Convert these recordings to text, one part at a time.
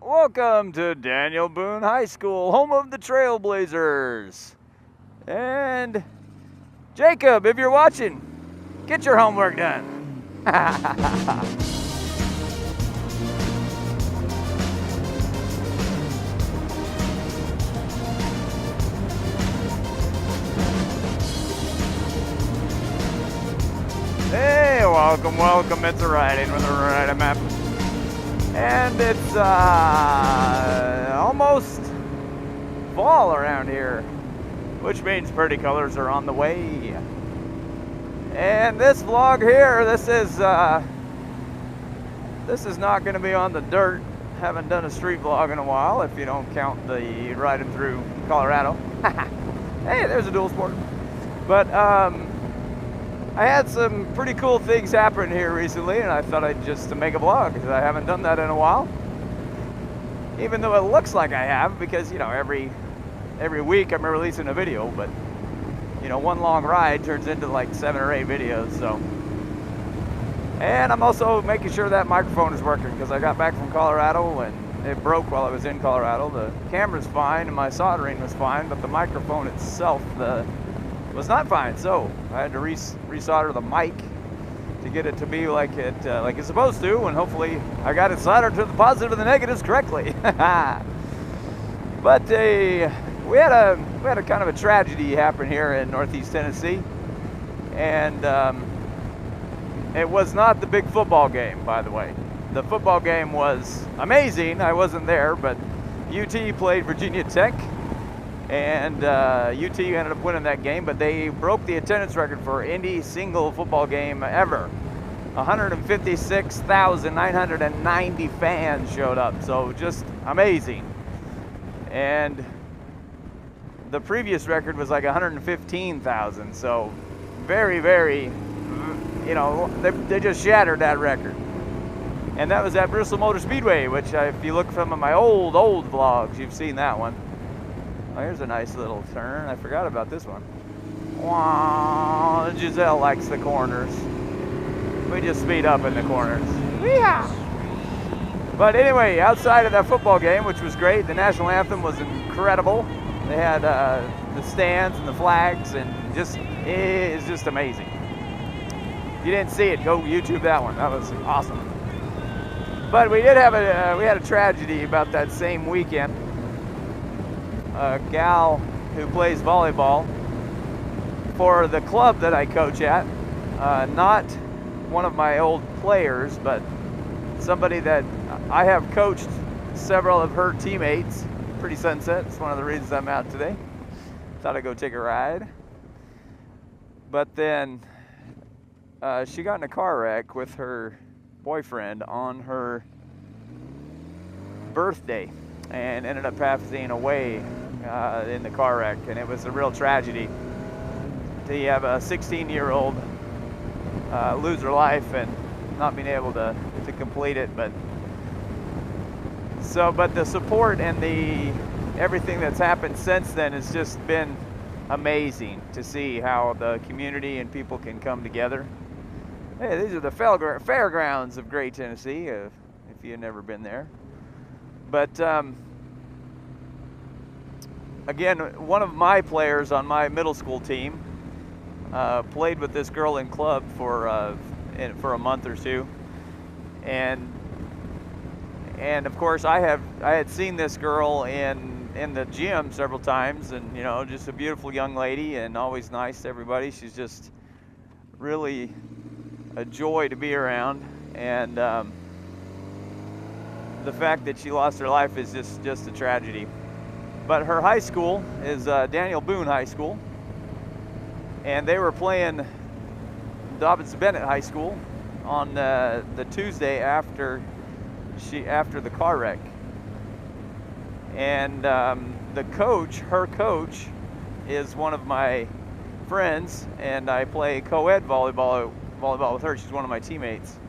Welcome to Daniel Boone High School, home of the Trailblazers. And Jacob, if you're watching, get your homework done. Hey, welcome. It's a riding with a ride AMAP. And it's almost fall around here, which means pretty colors are on the way. And this vlog here, this is not going to be on the dirt. Haven't done a street vlog in a while, if you don't count the riding through Colorado. Hey, there's a dual sport. But I had some pretty cool things happen here recently, and I thought I'd just make a vlog because I haven't done that in a while. Even though it looks like I have, because you know every week I'm releasing a video, but you know one long ride turns into like 7 or 8 videos. So, and I'm also making sure that microphone is working because I got back from Colorado and it broke while I was in Colorado. The camera's fine and my soldering was fine, but the microphone itself, was not fine, so I had to resolder the mic to get it to be like it's supposed to, and hopefully I got it soldered to the positive and the negatives correctly. But we had a kind of a tragedy happen here in Northeast Tennessee, and it was not the big football game, by the way. The football game was amazing. I wasn't there, but UT played Virginia Tech. And UT ended up winning that game, but they broke the attendance record for any single football game ever. 156,990 fans showed up, so just amazing. And the previous record was like 115,000, so very, very, you know, they just shattered that record. And that was at Bristol Motor Speedway, which if you look from my old vlogs, you've seen that one. Oh, here's a nice little turn. I forgot about this one. Wow, Giselle likes the corners. We just speed up in the corners. Yeehaw! But anyway, outside of that football game, which was great, the national anthem was incredible. They had the stands and the flags, and it's just amazing. If you didn't see it, go YouTube that one. That was awesome. But we did have we had a tragedy about that same weekend. A gal who plays volleyball for the club that I coach at, not one of my old players, but somebody that I have coached several of her teammates. Pretty Sunset, it's one of the reasons I'm out today. Thought I'd go take a ride. But then she got in a car wreck with her boyfriend on her birthday and ended up passing away in the car wreck, and it was a real tragedy to have a 16-year-old lose her life and not being able to complete it. But the support and everything that's happened since then has just been amazing to see how the community and people can come together. Hey, these are the fairgrounds of Great Tennessee, if you've never been there. But again, one of my players on my middle school team played with this girl in club for a month or two, and of course I had seen this girl in the gym several times, and you know, just a beautiful young lady and always nice to everybody. She's just really a joy to be around, and the fact that she lost her life is just a tragedy. But her high school is Daniel Boone High School, and they were playing Dobbins Bennett High School on the Tuesday after the car wreck. And her coach, is one of my friends, and I play co-ed volleyball with her. She's one of my teammates.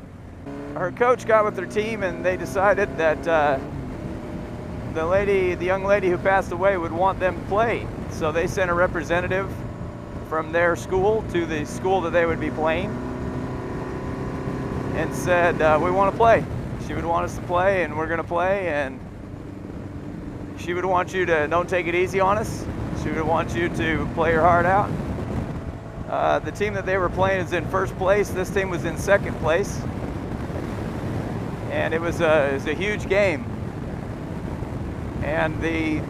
Her coach got with her team, and they decided that the young lady who passed away would want them to play. So they sent a representative from their school to the school that they would be playing and said, we want to play. She would want us to play, and we're going to play, and She would want you to don't take it easy on us. She would want you to play your heart out. The team that they were playing is in first place. This team was in second place. And it was a huge game. And the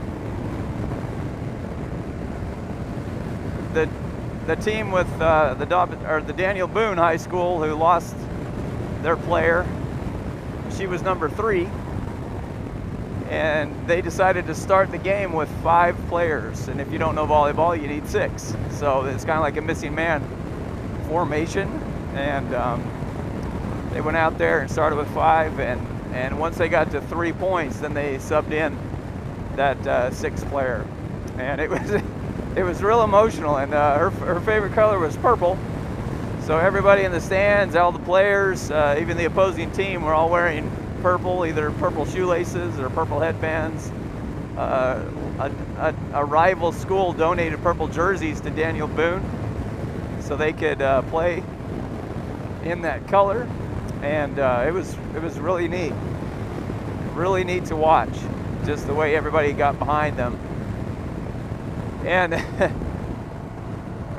team with the Daniel Boone High School, who lost their player, she was number 3. And they decided to start the game with 5 players. And if you don't know volleyball, you need 6. So it's kind of like a missing man formation. And they went out there and started with 5. And once they got to 3 points, then they subbed in that 6th player. And it was real emotional. And her favorite color was purple. So everybody in the stands, all the players, even the opposing team, were all wearing purple, either purple shoelaces or purple headbands. A rival school donated purple jerseys to Daniel Boone so they could play in that color, and it was really neat to watch, just the way everybody got behind them. And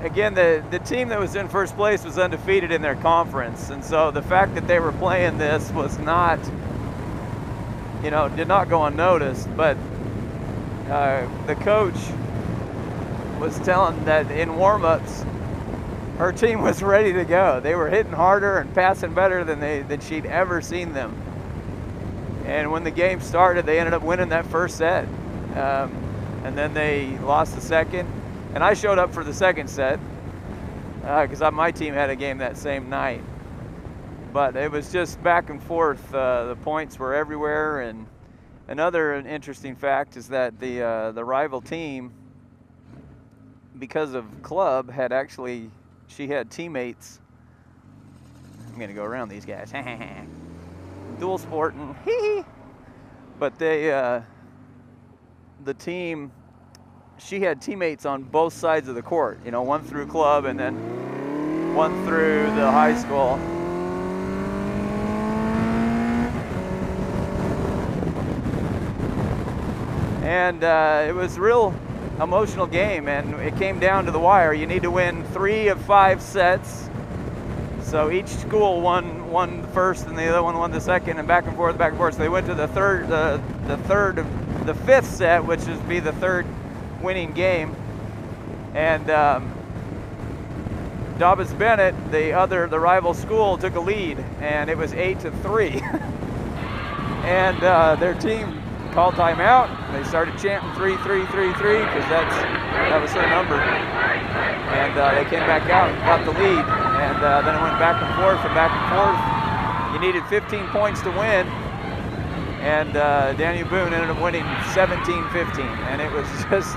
again, the team that was in first place was undefeated in their conference, and so the fact that they were playing this was not, did not go unnoticed. But the coach was telling that in warm-ups, her team was ready to go. They were hitting harder and passing better than she'd ever seen them. And when the game started, they ended up winning that first set. And then they lost the second. And I showed up for the second set because my team had a game that same night. But it was just back and forth. The points were everywhere. And another interesting fact is that the rival team, because of club, she had teammates. I'm going to go around these guys. Dual sporting. But the team, she had teammates on both sides of the court. One through club and then one through the high school. And it was a real emotional game, and it came down to the wire. You need to win 3 of 5 sets. So each school won the first, and the other one won the second, and back and forth. So they went to the fifth set, which would be the third winning game. And Dobbs Bennett, the rival school, took a lead, and it was 8-3. And their team called timeout. They started chanting 3-3-3-3 because that was their number. And they came back out and got the lead. And then it went back and forth and back and forth. You needed 15 points to win. And Daniel Boone ended up winning 17-15. And it was just,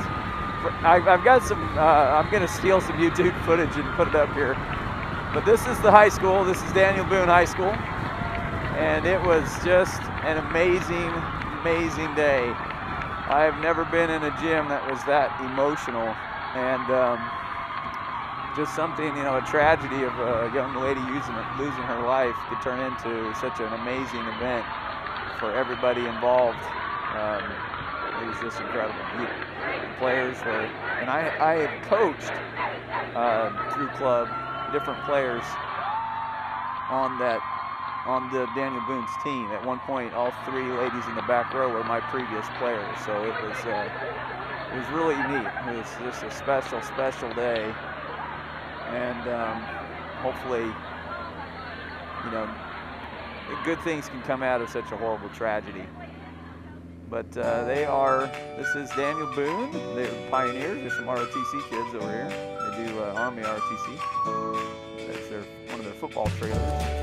I've got some, I'm going to steal some YouTube footage and put it up here. But this is the high school. This is Daniel Boone High School. And it was just an amazing day. I have never been in a gym that was that emotional, and just something, a tragedy of a young lady losing her life could turn into such an amazing event for everybody involved. It was just incredible. The players were, and I had coached through club different players on the Daniel Boone's team. At one point, all 3 ladies in the back row were my previous players, so it was really neat. It was just a special day, and hopefully, good things can come out of such a horrible tragedy. But this is Daniel Boone. They're pioneers. There's some ROTC kids over here. They do Army ROTC. That's one of their football trailers.